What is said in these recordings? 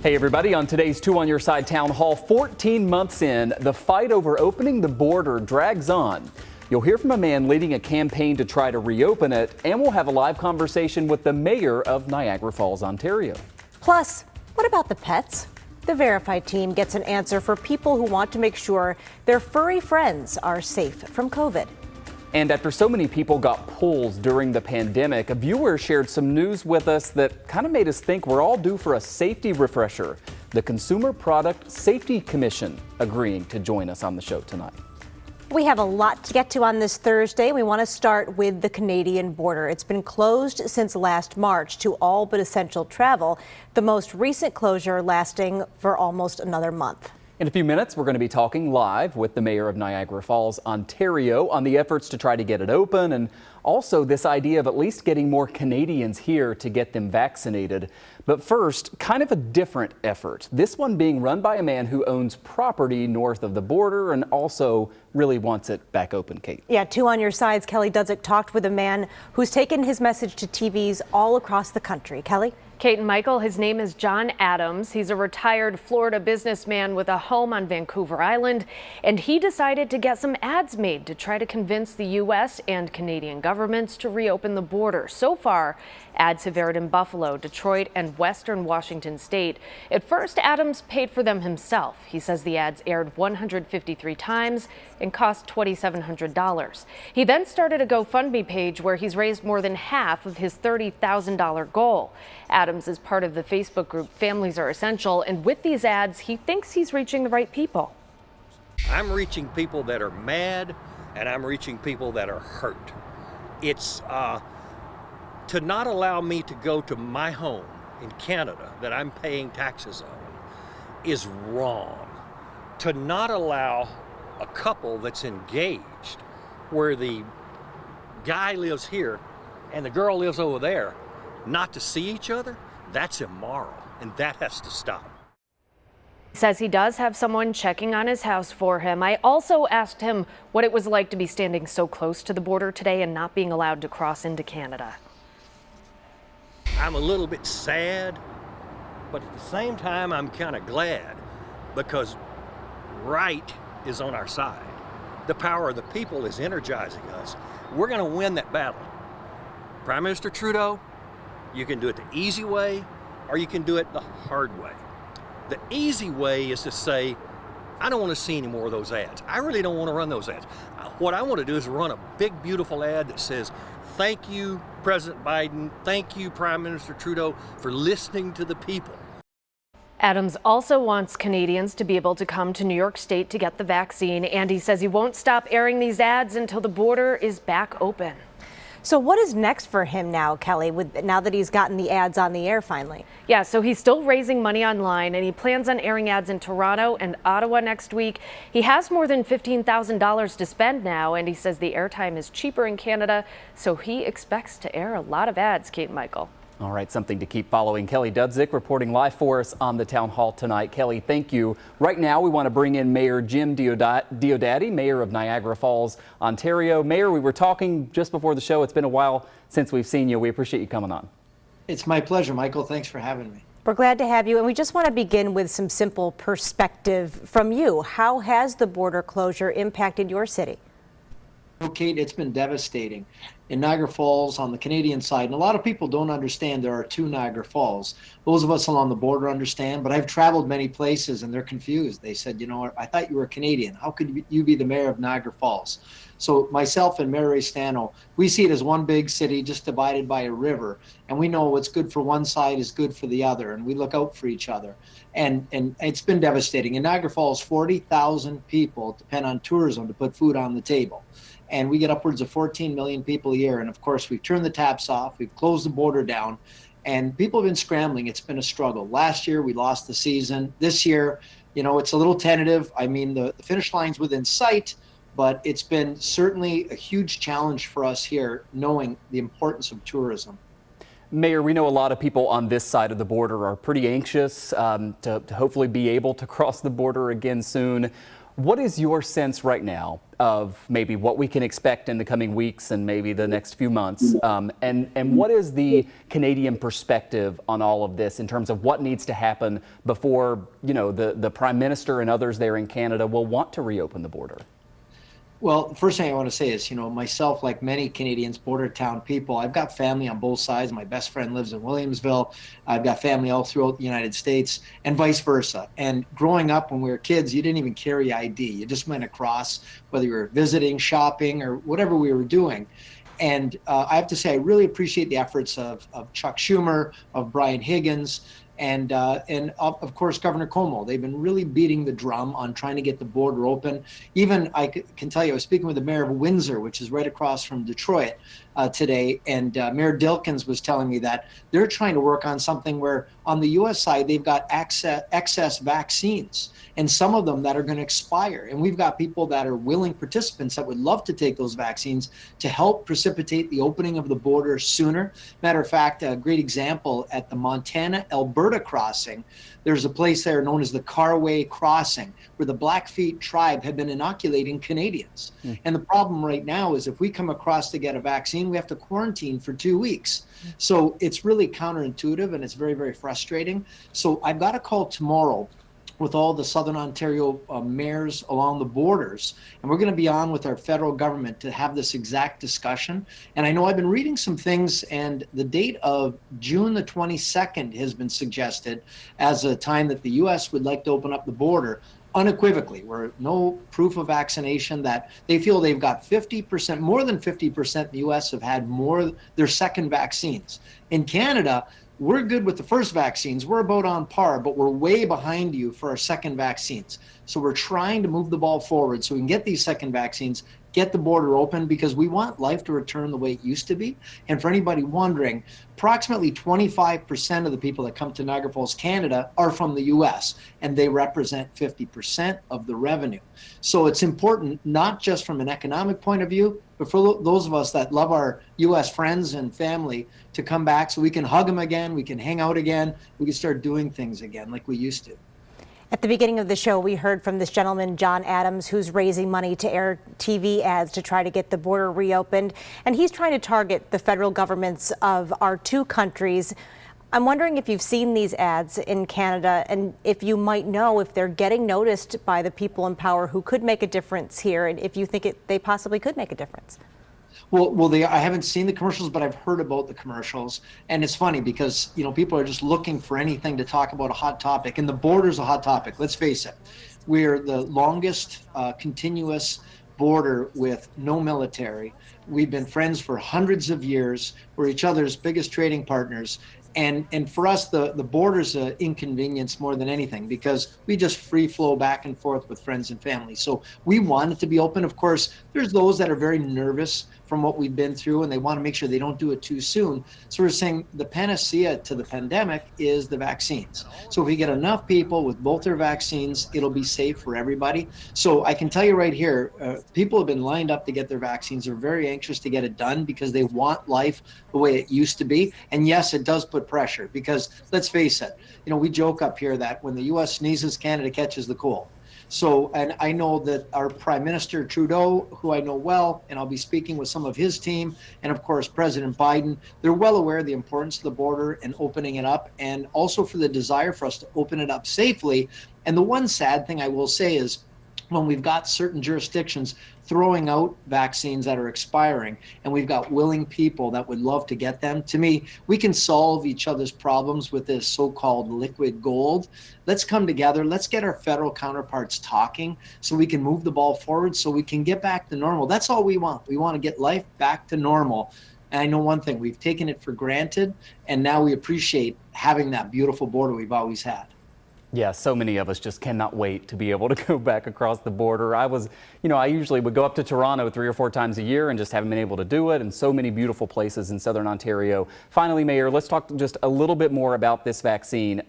Hey everybody, on today's Two on Your Side Town Hall, 14 months in, the fight over opening the border drags on. You'll hear from a man leading a campaign to try to reopen it, and we'll have a live conversation with the mayor of Niagara Falls, Ontario. Plus, what about the pets? The Verify team gets an answer for people who want to make sure their furry friends are safe from COVID. And after so many people got pulls during the pandemic, a viewer shared some news with us that kind of made us think we're all due for a safety refresher. The Consumer Product Safety Commission agreeing to join us on the show tonight. We have a lot to get to on this Thursday. We want to start with the Canadian border. It's been closed since last March to all but essential travel, the most recent closure lasting for almost another month. In a few minutes, we're going to be talking live with the mayor of Niagara Falls, Ontario, on the efforts to try to get it open, and also this idea of at least getting more Canadians here to get them vaccinated. But first, kind of a different effort. This one being run by a man who owns property north of the border and also really wants it back open, Kate. Yeah, Two on Your Side's Kelly Dudzik talked with a man who's taken his message to TVs all across the country. Kelly? Kate and Michael, his name is John Adams. He's a retired Florida businessman with a home on Vancouver Island, and he decided to get some ads made to try to convince the U.S. and Canadian governments to reopen the border. So far, ads have aired in Buffalo, Detroit, and Western Washington state. At first, Adams paid for them himself. He says the ads aired 153 times and cost $2,700. He then started a GoFundMe page where he's raised more than half of his $30,000 goal. Adams is part of the Facebook group Families Are Essential, and with these ads, he thinks he's reaching the right people. I'm reaching people that are mad, and I'm reaching people that are hurt. It's to not allow me to go to my home in Canada that I'm paying taxes on is wrong. To not allow a couple that's engaged, where the guy lives here and the girl lives over there, not to see each other, that's immoral, and that has to stop. He says he does have someone checking on his house for him. I also asked him what it was like to be standing so close to the border today and not being allowed to cross into Canada. I'm a little bit sad, but at the same time, I'm kind of glad, because right is on our side. The power of the people is energizing us. We're going to win that battle. Prime Minister Trudeau, you can do it the easy way, or you can do it the hard way. The easy way is to say, I don't want to see any more of those ads. I really don't want to run those ads. What I want to do is run a big, beautiful ad that says, thank you, President Biden. Thank you, Prime Minister Trudeau, for listening to the people. Adams also wants Canadians to be able to come to New York State to get the vaccine, and he says he won't stop airing these ads until the border is back open. So what is next for him now, Kelly, now that he's gotten the ads on the air finally? Yeah, so he's still raising money online, and he plans on airing ads in Toronto and Ottawa next week. He has more than $15,000 to spend now, and he says the airtime is cheaper in Canada, so he expects to air a lot of ads, Kate and Michael. All right, something to keep following. Kelly Dudzik reporting live for us on the town hall tonight. Kelly, thank you. Right now, we want to bring in Mayor Jim Diodati, Mayor of Niagara Falls, Ontario. Mayor, we were talking just before the show. It's been a while since we've seen you. We appreciate you coming on. It's my pleasure, Michael. Thanks for having me. We're glad to have you, and we just want to begin with some simple perspective from you. How has the border closure impacted your city? Kate, it's been devastating. In Niagara Falls, on the Canadian side, and a lot of people don't understand there are two Niagara Falls. Those of us along the border understand, but I've traveled many places and they're confused. They said, you know, I thought you were Canadian. How could you be the mayor of Niagara Falls? So myself and Mayor Ray Stano, we see it as one big city just divided by a river, and we know what's good for one side is good for the other, and we look out for each other. And it's been devastating. In Niagara Falls, 40,000 people depend on tourism to put food on the table. And we get upwards of 14 million people a year. And of course, we've turned the taps off, we've closed the border down, and people have been scrambling. It's been a struggle. Last year, we lost the season. This year, you know, it's a little tentative. I mean, the finish line's within sight, but it's been certainly a huge challenge for us here, knowing the importance of tourism. Mayor, we know a lot of people on this side of the border are pretty anxious to hopefully be able to cross the border again soon. What is your sense right now of maybe what we can expect in the coming weeks and maybe the next few months? And what is the Canadian perspective on all of this in terms of what needs to happen before, the Prime Minister and others there in Canada will want to reopen the border? Well, the first thing I want to say is, myself, like many Canadians, border town people, I've got family on both sides. My best friend lives in Williamsville. I've got family all throughout the United States and vice versa. And growing up when we were kids, you didn't even carry ID. You just went across, whether you were visiting, shopping, or whatever we were doing. And I have to say, I really appreciate the efforts of Chuck Schumer, of Brian Higgins, and of course, Governor Cuomo. They've been really beating the drum on trying to get the border open. Even I can tell you, I was speaking with the mayor of Windsor, which is right across from Detroit today, and Mayor Dilkins was telling me that they're trying to work on something where on the U.S. side, they've got excess vaccines, and some of them that are going to expire. And we've got people that are willing participants that would love to take those vaccines to help precipitate the opening of the border sooner. Matter of fact, a great example at the Montana-Alberta crossing, there's a place there known as the Carway Crossing, where the Blackfeet tribe have been inoculating Canadians. And the problem right now is if we come across to get a vaccine, we have to quarantine for 2 weeks. So it's really counterintuitive and it's very, very frustrating. So I've got a call tomorrow with all the Southern Ontario mayors along the borders. And we're going to be on with our federal government to have this exact discussion. And I know I've been reading some things, and the date of June the 22nd has been suggested as a time that the U.S. would like to open up the border unequivocally, where no proof of vaccination, that they feel they've got 50%, more than 50% in the U.S. have had their second vaccines. In Canada, we're good with the first vaccines. We're about on par, but we're way behind you for our second vaccines. So we're trying to move the ball forward so we can get these second vaccines, get the border open, because we want life to return the way it used to be. And for anybody wondering, approximately 25% of the people that come to Niagara Falls, Canada, are from the U.S., and they represent 50% of the revenue. So it's important, not just from an economic point of view, but for those of us that love our U.S. friends and family, to come back so we can hug them again, we can hang out again, we can start doing things again like we used to. At the beginning of the show, we heard from this gentleman, John Adams, who's raising money to air TV ads to try to get the border reopened. And he's trying to target the federal governments of our two countries. I'm wondering if you've seen these ads in Canada and if you might know if they're getting noticed by the people in power who could make a difference here, and if you think they possibly could make a difference. Well, I haven't seen the commercials, but I've heard about the commercials. And it's funny because, people are just looking for anything to talk about a hot topic. And the border's a hot topic. Let's face it. We're the longest continuous border with no military. We've been friends for hundreds of years. We're each other's biggest trading partners. And for us, the border's an inconvenience more than anything, because we just free flow back and forth with friends and family. So we want it to be open. Of course, there's those that are very nervous from what we've been through, and they want to make sure they don't do it too soon. So we're saying the panacea to the pandemic is the vaccines. So if we get enough people with both their vaccines, it'll be safe for everybody. So I can tell you right here, people have been lined up to get their vaccines. They're very anxious to get it done because they want life the way it used to be. And yes, it does put pressure, because let's face it, we joke up here that when the U.S. sneezes, Canada catches the cold. So, and I know that our Prime Minister Trudeau, who I know well, and I'll be speaking with some of his team, and of course President Biden, they're well aware of the importance of the border and opening it up, and also for the desire for us to open it up safely. And the one sad thing I will say is, when we've got certain jurisdictions throwing out vaccines that are expiring, and we've got willing people that would love to get them, to me, we can solve each other's problems with this so-called liquid gold. Let's come together. Let's get our federal counterparts talking so we can move the ball forward, so we can get back to normal. That's all we want. We want to get life back to normal. And I know one thing, we've taken it for granted, and now we appreciate having that beautiful border we've always had. Yeah, so many of us just cannot wait to be able to go back across the border. I usually would go up to Toronto 3 or 4 times a year and just haven't been able to do it, and so many beautiful places in Southern Ontario. Finally, Mayor, let's talk just a little bit more about this vaccine.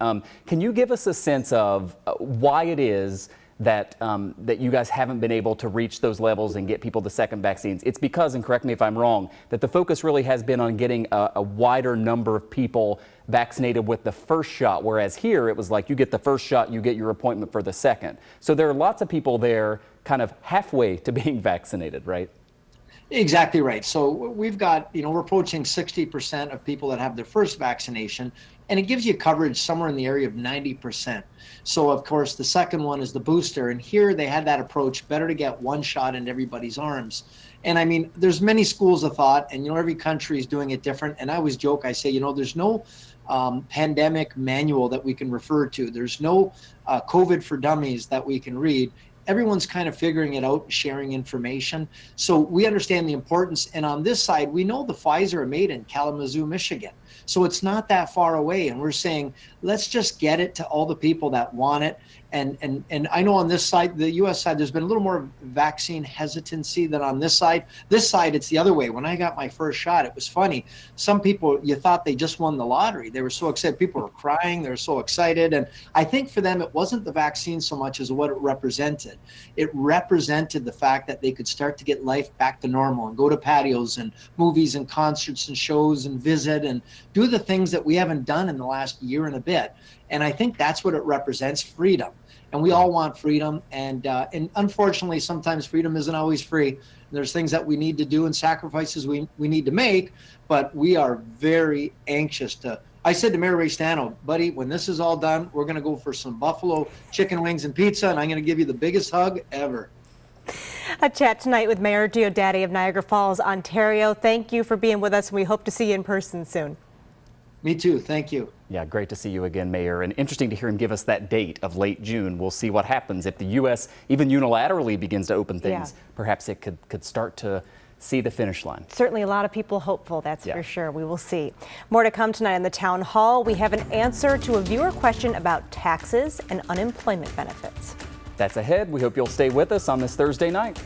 Can you give us a sense of why it is that you guys haven't been able to reach those levels and get people the second vaccines? It's because, and correct me if I'm wrong, that the focus really has been on getting a wider number of people vaccinated with the first shot, whereas here it was like you get the first shot, you get your appointment for the second. So there are lots of people there kind of halfway to being vaccinated, right? Exactly right. So we've got, we're approaching 60% of people that have their first vaccination, and it gives you coverage somewhere in the area of 90%. So of course, the second one is the booster. And here they had that approach, better to get one shot in everybody's arms. And I mean, there's many schools of thought, and every country is doing it different. And I always joke, I say, there's no pandemic manual that we can refer to. There's no COVID for dummies that we can read. Everyone's kind of figuring it out and sharing information. So we understand the importance. And on this side, we know the Pfizer are made in Kalamazoo, Michigan. So it's not that far away. And we're saying, let's just get it to all the people that want it. And I know on this side, the US side, there's been a little more vaccine hesitancy than on this side. This side, it's the other way. When I got my first shot, it was funny. Some people, you thought they just won the lottery. They were so excited. People were crying. They were so excited. And I think for them, it wasn't the vaccine so much as what it represented. It represented the fact that they could start to get life back to normal and go to patios and movies and concerts and shows and visit and do the things that we haven't done in the last year and a bit. And I think that's what it represents, freedom. And we all want freedom. And unfortunately, sometimes freedom isn't always free. There's things that we need to do and sacrifices we need to make. But we are very anxious to. I said to Mayor Ray Stano, buddy, when this is all done, we're going to go for some buffalo chicken wings and pizza, and I'm going to give you the biggest hug ever. A chat tonight with Mayor Diodati of Niagara Falls, Ontario. Thank you for being with us, and we hope to see you in person soon. Me too. Thank you. Yeah, great to see you again, Mayor. And interesting to hear him give us that date of late June. We'll see what happens if the U.S. even unilaterally begins to open things. Yeah. Perhaps it could start to see the finish line. Certainly a lot of people hopeful, that's for sure. We will see. More to come tonight in the town hall. We have an answer to a viewer question about taxes and unemployment benefits. That's ahead. We hope you'll stay with us on this Thursday night.